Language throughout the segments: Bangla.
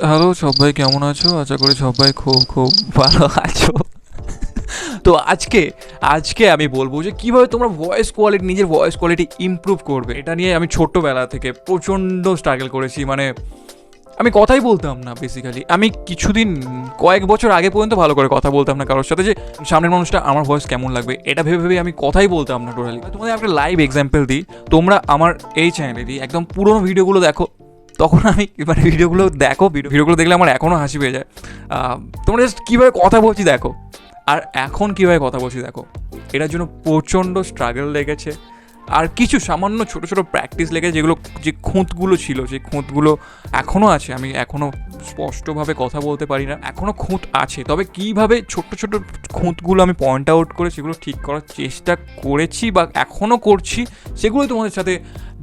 হ্যালো সবাই, কেমন আছো? আশা করি সবাই খুব খুব ভালো আছো। তো আজকে আজকে আমি বলবো যে কীভাবে তোমরা নিজের ভয়েস কোয়ালিটি ইমপ্রুভ করবে। এটা নিয়ে আমি ছোট্টবেলা থেকে প্রচণ্ড স্ট্রাগল করেছি। মানে আমি কথাই বলতাম না বেসিক্যালি। আমি কিছুদিন কয়েক বছর আগে পর্যন্ত ভালো করে কথা বলতাম না কারোর সাথে, যে সামনের মানুষটা আমার ভয়েস কেমন লাগবে এটা ভেবে ভেবে আমি কথাই বলতাম না টোটালি। তোমাদের একটা লাইভ এক্সাম্পল দিই। তোমরা আমার এই চ্যানেলে দিই একদম পুরোনো ভিডিওগুলো দেখো, তখন আমি মানে ভিডিওগুলো দেখো, ভিডিওগুলো দেখলে আমার এখনও হাসি পেয়ে যায়। তোমরা জাস্ট কীভাবে কথা বলছি দেখো, আর এখন কীভাবে কথা বলছি দেখো। এটার জন্য প্রচণ্ড স্ট্রাগল লেগেছে, আর কিছু সামান্য ছোটো ছোটো প্র্যাকটিস লেগেছে, যেগুলো যে খুঁতগুলো ছিল সেই খুঁতগুলো এখনও আছে। আমি এখনও স্পষ্টভাবে কথা বলতে পারি না, এখনও খুঁত আছে, তবে কীভাবে ছোট্ট ছোটো খুঁতগুলো আমি পয়েন্ট আউট করে সেগুলো ঠিক করার চেষ্টা করেছি বা এখনও করছি, সেগুলোই তোমাদের সাথে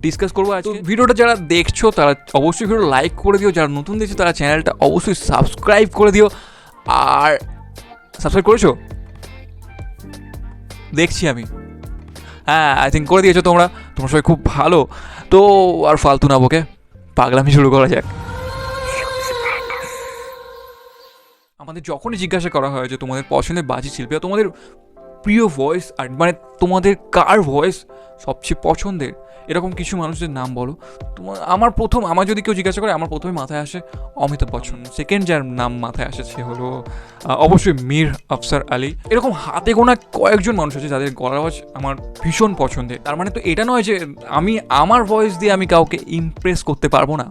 ডিসকাস করবো আজকে। ভিডিওটা যারা দেখছো তারা অবশ্যই ভিডিও লাইক করে দিও, যারা নতুন দেখছো তারা চ্যানেলটা অবশ্যই সাবস্ক্রাইব করে দিও। আর সাবস্ক্রাইব করেছো? দেখছি আমি, হ্যাঁ আই থিঙ্ক করে দিয়েছো তোমরা সবাই খুব ভালো। তো আর ফালতু না বকে পাগলামি শুরু করা যাক। আমাদের যখনই জিজ্ঞাসা করা হয় যে তোমাদের পছন্দের বাজি শিল্পী, তোমাদের প্রিয় ভয়েস, আর মানে তোমাদের কার ভয়েস সবচেয়ে পছন্দের, এরকম কিছু মানুষদের নাম বলো। আমার যদি কেউ জিজ্ঞাসা করে, আমার প্রথমে মাথায় আসে অমিতাভ বচ্চন। সেকেন্ড যার নাম মাথায় আসে সে হলো অবশ্যই মীর আফসার আলী। এরকম হাতে গোনা কয়েকজন মানুষ আছে যাদের গলার আওয়াজ আমার ভীষণ পছন্দের। তার মানে তো এটা নয় যে আমি আমার ভয়েস দিয়ে আমি কাউকে ইমপ্রেস করতে পারবো না।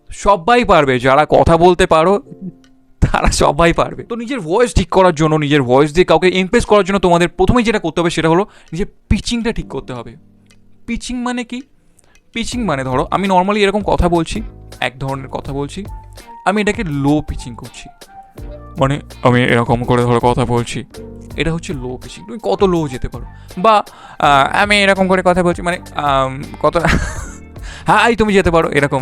সবাই পারবে, যারা কথা বলতে পারো তারা সবাই পারবে। তো নিজের ভয়েস ঠিক করার জন্য, নিজের ভয়েস দিয়ে কাউকে ইমপ্রেস করার জন্য তোমাদের প্রথমেই যেটা করতে হবে সেটা হলো নিজের পিচিংটা ঠিক করতে হবে। পিচিং মানে কি? পিচিং মানে ধরো আমি নর্মালি এরকম কথা বলছি, এক ধরনের কথা বলছি, আমি এটাকে লো পিচিং করছি। মানে আমি এরকম করে ধরো কথা বলছি, এটা হচ্ছে লো পিচিং। তুমি কত লো যেতে পারো? বা আমি এরকম করে কথা বলছি, মানে কত হাই তুমি যেতে পারো এরকম।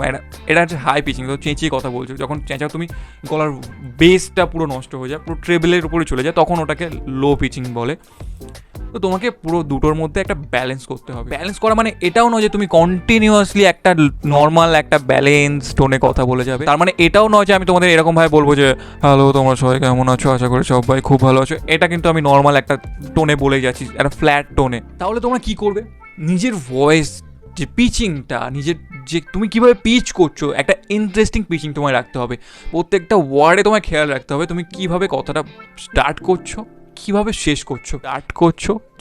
এটা হচ্ছে হাই পিচিং। তো চেঁচিয়ে কথা বলছো, যখন চেঁচাও তুমি গলার বেসটা পুরো নষ্ট হয়ে যায়, পুরো ট্রেবলের উপরে চলে যায়, তখন ওটাকে লো পিচিং বলে। তো তোমাকে পুরো দুটোর মধ্যে একটা ব্যালেন্স করতে হবে। ব্যালেন্স করা মানে এটাও নয় যে তুমি কন্টিনিউয়াসলি একটা নর্মাল একটা ব্যালেন্স টোনে কথা বলে যাবে। তার মানে এটাও নয় যে আমি তোমাদের এরকমভাবে বলবো যে হ্যালো তোমরা সবাই কেমন আছো, আশা করি সবাই খুব ভালো আছো। এটা কিন্তু আমি নর্মাল একটা টোনে বলে যাচ্ছি, একটা ফ্ল্যাট টোনে। তাহলে তোমরা কি করবে? নিজের ভয়েস যে পিচিংটা, নিজের যে তুমি কীভাবে পিচ করছো, একটা ইন্টারেস্টিং পিচিং তোমায় রাখতে হবে। প্রত্যেকটা ওয়ার্ডে তোমায় খেয়াল রাখতে হবে তুমি কীভাবে কথাটা স্টার্ট করছো, কীভাবে শেষ করছো।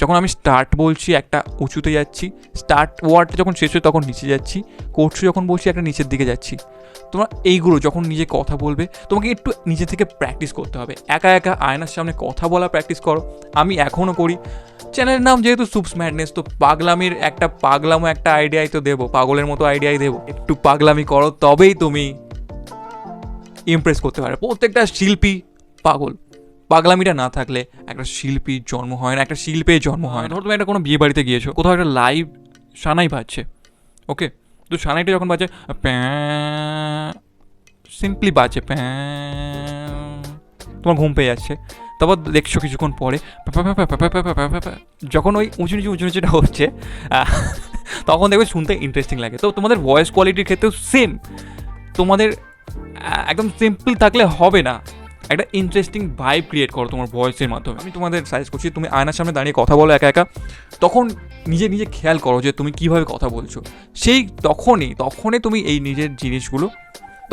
যখন আমি স্টার্ট বলছি একটা উঁচুতে যাচ্ছি, স্টার্ট ওয়ার্ডটা যখন শেষ হয় তখন নিচে যাচ্ছি, করছো যখন বলছি একটা নিচের দিকে যাচ্ছি। তোমরা এইগুলো যখন নিজে কথা বলবে তোমাকে একটু নিজে থেকে প্র্যাকটিস করতে হবে। একা একা আয়নার সামনে কথা বলা প্র্যাকটিস করো। আমি এখনও করি। চ্যানেলের নাম যেহেতু সুপস ম্যাডনেস, তো পাগলামির পাগলামো একটা আইডিয়াই তো দেবো, পাগলের মতো আইডিয়াই দেবো। একটু পাগলামি করো তবেই তুমি ইমপ্রেস করতে পারবে। প্রত্যেকটা শিল্পী পাগল, পাগলামিটা না থাকলে একটা শিল্পীর জন্ম হয় না, একটা শিল্পের জন্ম হয় না। ধরো তুমি একটা কোনো বিয়ে বাড়িতে গিয়েছো, কোথাও একটা লাইভ সানাই বাজছে, ওকে? তো সানাইটা যখন বাজে, সিম্পলি বাজে, তোমার ঘুম পেয়ে যাচ্ছে। তারপর দেখছো কিছুক্ষণ পরে যখন ওই উঁচু নিচুটা হচ্ছে, তখন দেখবে শুনতে ইন্টারেস্টিং লাগে। তো তোমাদের ভয়েস কোয়ালিটির ক্ষেত্রেও সেম। তোমাদের একদম সিম্পল থাকলে হবে না, একটা ইন্টারেস্টিং ভাইব ক্রিয়েট করো তোমার ভয়েসের মাধ্যমে। আমি তোমাদের সাজেস্ট করছি তুমি আয়নার সামনে দাঁড়িয়ে কথা বলো একা একা, তখন নিজে খেয়াল করো যে তুমি কীভাবে কথা বলছো। সেই তখনই তুমি এই নিজের জিনিসগুলো,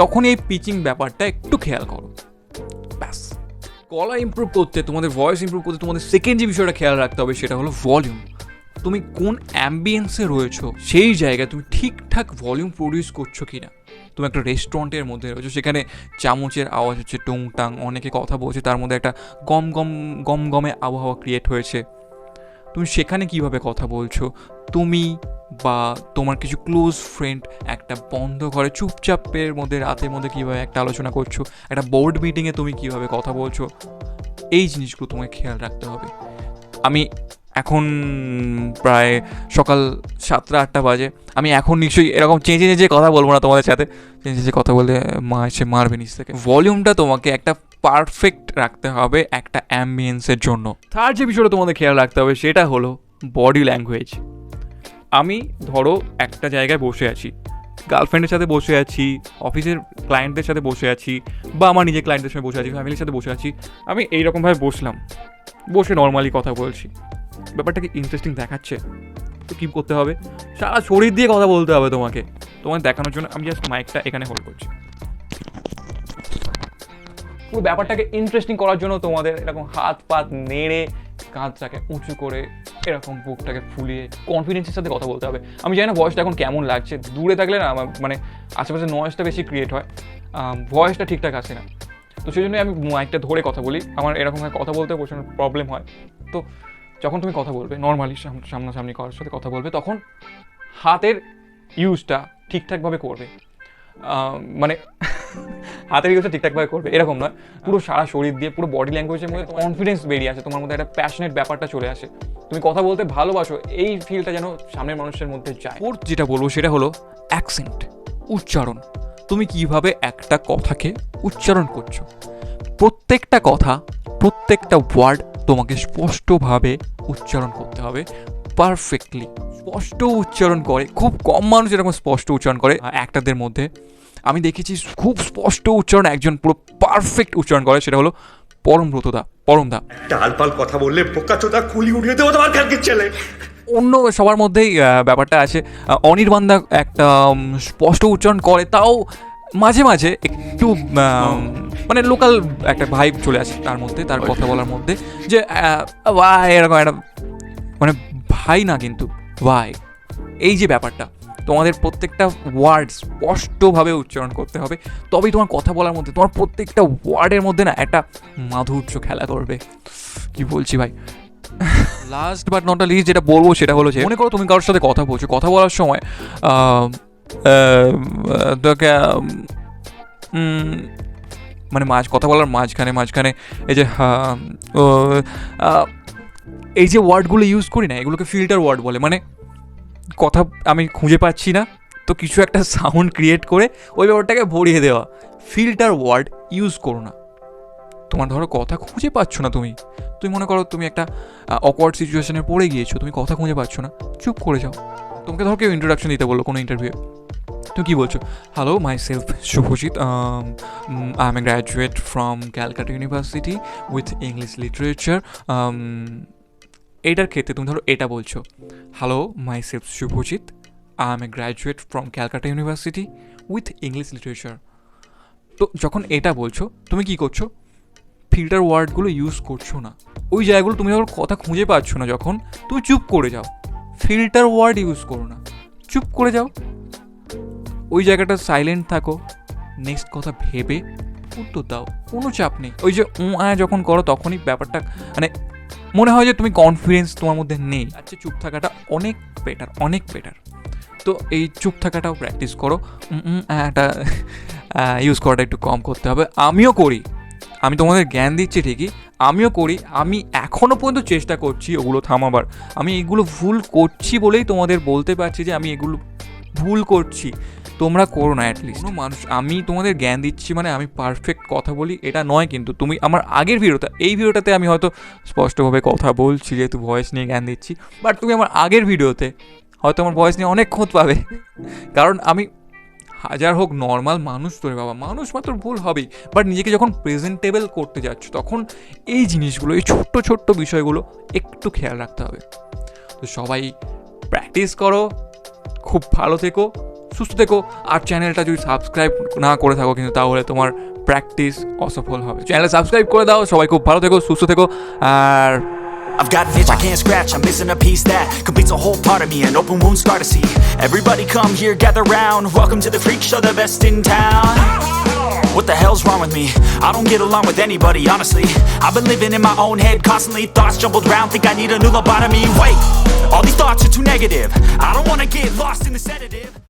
তখনই এই পিচিং ব্যাপারটা একটু খেয়াল করো, ব্যাস। গলা ইমপ্রুভ করতে, তোমাদের ভয়েস ইমপ্রুভ করতে তোমাদের সেকেন্ড যে বিষয়টা খেয়াল রাখতে হবে সেটা হলো ভলিউম। তুমি কোন অ্যাম্বিয়েন্সে রয়েছো, সেই জায়গায় তুমি ঠিকঠাক ভলিউম প্রডিউস করছো কি না। তুমি একটা রেস্টুরেন্টের মধ্যে রয়েছো, সেখানে চামচের আওয়াজ হচ্ছে টুংটাং, অনেকে কথা বলছে, তার মধ্যে একটা গমে আবহাওয়া ক্রিয়েট হয়েছে। তুমি সেখানে কিভাবে কথা বলছো, তুমি বা তোমার কিছু ক্লোজ ফ্রেন্ড একটা বন্ধ ঘরে চুপচাপের মধ্যে রাতের মধ্যে কীভাবে একটা আলোচনা করছো, একটা বোর্ড মিটিংয়ে তুমি কীভাবে কথা বলছো, এই জিনিসগুলো তোমায় খেয়াল রাখতে হবে। আমি এখন প্রায় সকাল 7-8টা বাজে, আমি এখন নিশ্চয়ই এরকম চেঁচে কথা বলবো না তোমাদের সাথে। চেঁচে কথা বললে মা এসে মারবে নিচ থেকে। ভলিউমটা তোমাকে একটা পারফেক্ট রাখতে হবে একটা অ্যাম্বিয়েন্সের জন্য। থার্ড যে বিষয়টা তোমাদের খেয়াল রাখতে হবে সেটা হলো বডি ল্যাঙ্গুয়েজ। আমি ধরো একটা জায়গায় বসে আছি, গার্লফ্রেন্ডের সাথে বসে আছি, অফিসের ক্লায়েন্টদের সাথে বসে আছি, বা আমার নিজের ক্লায়েন্টদের সাথে বসে আছি, ফ্যামিলির সাথে বসে আছি, আমি এইরকমভাবে বসে নর্মালি কথা বলছি, ব্যাপারটাকে ইন্টারেস্টিং দেখাচ্ছে, তো কী করতে হবে, সারা শরীর দিয়ে কথা বলতে হবে তোমাকে দেখানোর জন্য। আমি জাস্ট মাইকটা এখানে হোল্ড করছি। পুরো ব্যাপারটাকে ইন্টারেস্টিং করার জন্য তোমাদের এরকম হাত পাত নেড়ে, কাঁধটাকে উঁচু করে, এরকম বুকটাকে ফুলিয়ে কনফিডেন্সের সাথে কথা বলতে হবে। আমি জানি না ভয়েসটা এখন কেমন লাগছে, দূরে থাকলে না আমার মানে আশেপাশে নয়েজটা বেশি ক্রিয়েট হয়, ভয়েসটা ঠিকঠাক আসে না, তো সেই জন্যই আমি মাইকটা ধরে কথা বলি। আমার এরকমভাবে কথা বলতে প্রচণ্ড প্রবলেম হয়। তো যখন তুমি কথা বলবে নর্মালি সামনাসামনি কারোর সাথে কথা বলবে, তখন হাতের ইউজটা ঠিকঠাকভাবে করবে, মানে হাতের ইউজটা ঠিকঠাকভাবে করবে এরকম নয়, পুরো সারা শরীর দিয়ে, পুরো বডি ল্যাঙ্গুয়েজের মধ্যে কনফিডেন্স বেরিয়ে আসে, তোমার মধ্যে একটা প্যাশনেট ব্যাপারটা চলে আসে, তুমি কথা বলতে ভালোবাসো, এই ফিলটা যেন সামনের মানুষের মধ্যে যায়। ফোর্থ যেটা বলবো সেটা হলো অ্যাকসেন্ট, উচ্চারণ। তুমি কিভাবে একটা কথাকে উচ্চারণ করছো, প্রত্যেকটা কথা, প্রত্যেকটা ওয়ার্ড তোমাকে স্পষ্টভাবে উচ্চারণ করতে হবে, পারফেক্টলি স্পষ্ট উচ্চারণ করে। খুব কম মানুষ এরকম স্পষ্ট উচ্চারণ করে অ্যাক্টরদের মধ্যে। আমি দেখেছি খুব স্পষ্ট উচ্চারণ একজন পুরো পারফেক্ট উচ্চারণ করে, সেটা হলো পরমদা। টালপাল কথা বললে বোকাচোদা কুলি উঠিয়ে দেবো তোমার কালকে ছেলে। অন্য সবার মধ্যেই ব্যাপারটা আছে। অনির্বাণদা একটা স্পষ্ট উচ্চারণ করে, তাও মাঝে মাঝে একটু মানে লোকাল একটা ভাইব চলে আসে তার মধ্যে, তার কথা বলার মধ্যে, যে ভাই এরকম একটা মানে ভাই না কিন্তু ভাই, এই যে ব্যাপারটা, তোমাদের প্রত্যেকটা ওয়ার্ড স্পষ্টভাবে উচ্চারণ করতে হবে, তবেই তোমার কথা বলার মধ্যে, তোমার প্রত্যেকটা ওয়ার্ডের মধ্যে না একটা মাধুর্য খেলা করবে। কি বলছি ভাই, লাস্ট বাট নট লিস্ট যেটা বলবো সেটা হলো যে, মনে করো তুমি কারোর সাথে কথা বলছো, কথা বলার সময় তোকে মানে কথা বলার মাঝখানে এই যে ওয়ার্ডগুলো ইউজ করি না, এগুলোকে ফিল্টার ওয়ার্ড বলে। মানে কথা আমি খুঁজে পাচ্ছি না, তো কিছু একটা সাউন্ড ক্রিয়েট করে ওই ব্যাপারটাকে ভরিয়ে দেওয়া, ফিল্টার ওয়ার্ড ইউজ করো না। তোমার ধরো কথা খুঁজে পাচ্ছ না, তুমি মনে করো তুমি একটা অকওয়ার্ড সিচুয়েশনে পড়ে গিয়েছো, তুমি কথা খুঁজে পাচ্ছ না, চুপ করে যাও। তোমাকে ধরো কেউ ইন্ট্রোডাকশন দিতে বললো কোনো ইন্টারভিউ, তুমি কী বলছো? Hello, my self Subhajit, I am a graduate from Calcutta University with English literature. এইটার ক্ষেত্রে তুমি ধরো এটা বলছো, hello, my self Subhajit, I am a graduate from Calcutta University with English literature. তো যখন এটা বলছো, তুমি কী করছো? ফিল্টার ওয়ার্ডগুলো ইউজ করছো না। ওই জায়গাগুলো তুমি যখন কথা খুঁজে পাচ্ছ না, যখন তুমি চুপ করে যাও, ফিল্টার ওয়ার্ড ইউজ করো না, চুপ করে যাও, ওই জায়গাটা সাইলেন্ট থাকো, নেক্সট কথা ভেবে উত্তর দাও, কোনো চাপ নেই। ওই যে যখন করো তখনই ব্যাপারটা মানে মনে হয় যে তুমি কনফিডেন্স তোমার মধ্যে নেই। আচ্ছা, চুপ থাকাটা অনেক বেটার। তো এই চুপ থাকাটাও প্র্যাকটিস করো, একটা ইউজ করাটা একটু কম করতে হবে। আমিও করি, আমি তোমাদের জ্ঞান দিচ্ছি ঠিকই, আমিও করি, আমি এখনও পর্যন্ত চেষ্টা করছি ওগুলো থামাবার। আমি এগুলো ভুল করছি বলেই তোমাদের বলতে পারছি যে আমি এগুলো ভুল করছি, তোমরা করো না অ্যাটলিস্ট। কোনো মানুষ, আমি তোমাদের জ্ঞান দিচ্ছি মানে আমি পারফেক্ট কথা বলি এটা নয়, কিন্তু তুমি আমার আগের এই ভিডিওটাতে আমি হয়তো স্পষ্টভাবে কথা বলছি যেহেতু ভয়েস নিয়ে জ্ঞান দিচ্ছি, বাট তুমি আমার আগের ভিডিওতে হয়তো আমার ভয়েস নিয়ে অনেক খোঁজ পাবে, কারণ আমি হাজার হোক নর্মাল মানুষ তো রে বাবা, মানুষ মাত্র ভুল হবেই, বাট নিজেকে যখন প্রেজেন্টেবল করতে যাচ্ছ তখন এই জিনিসগুলো, এই ছোট্ট বিষয়গুলো একটু খেয়াল রাখতে হবে। তো সবাই প্র্যাকটিস করো, খুব ভালো থেকো, সুস্থ থেকো, আর চ্যানেলটা যদি সাবস্ক্রাইব না করে থাকো কিন্তু তাহলে তোমার প্র্যাকটিস অসফল হবে। চ্যানেল সাবস্ক্রাইব করে দাও। সবাই খুব ভালো থেকো, সুস্থ থেকো, আর I've got an itch I can't scratch, I'm missing a piece that completes a whole part of me, an open wound scar to see. Everybody come here, gather round, welcome to the freak show, the best in town. What the hell's wrong with me? I don't get along with anybody, honestly. I've been living in my own head constantly, thoughts jumbled round, think I need a new lobotomy. Wait, all these thoughts are too negative, I don't wanna get lost in the sedative.